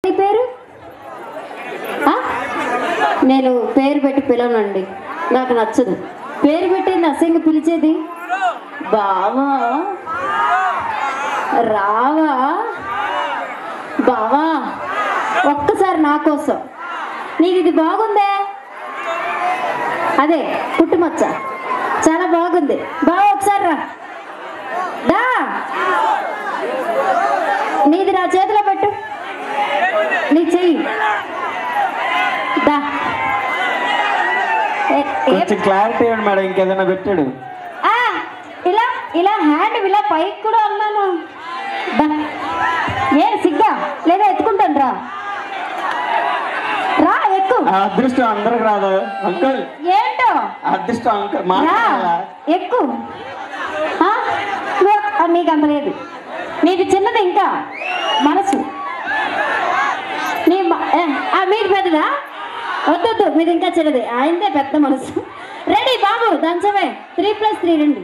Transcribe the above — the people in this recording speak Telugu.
నీ పేరు? నేను పేరు పెట్టి పిలవనండి, నాకు నచ్చదు. పేరు పెట్టి అసహ్యంగా పిలిచేది. బావా రావా, బావా ఒక్కసారి నా కోసం. నీకు ఇది బాగుందే, అదే పుట్టుమచ్చ చాలా బాగుంది. బావా ఒకసారి రా, దా నీది నా చేతిలో పెట్టు, నీ చెయ్యి దా. కొంచెం క్లారిటీ ఇవ్వండి మేడం, ఇంకేదైనా పెట్టాడు. ఇలా ఇలా హ్యాండ్ ఇలా పైకి కూడా అన్నాను. ఏ సిగ్గా లేదా? ఎత్తుకుంటాను రా, రా ఎక్కు. అదృష్టం అందరికి రాదు అంకుల్. ఏంటో అదృష్టం అంకుల్ ఎక్కు. నీకు అంత లేదు, నీది చిన్నది ఇంకా మనసు. మీది పెద్దదా? వద్దొద్దు, మీది ఇంకా చిన్నది. ఆయనదే పెద్ద మనసు. రెడీ బాబు, దంచమే 3+3 రండి.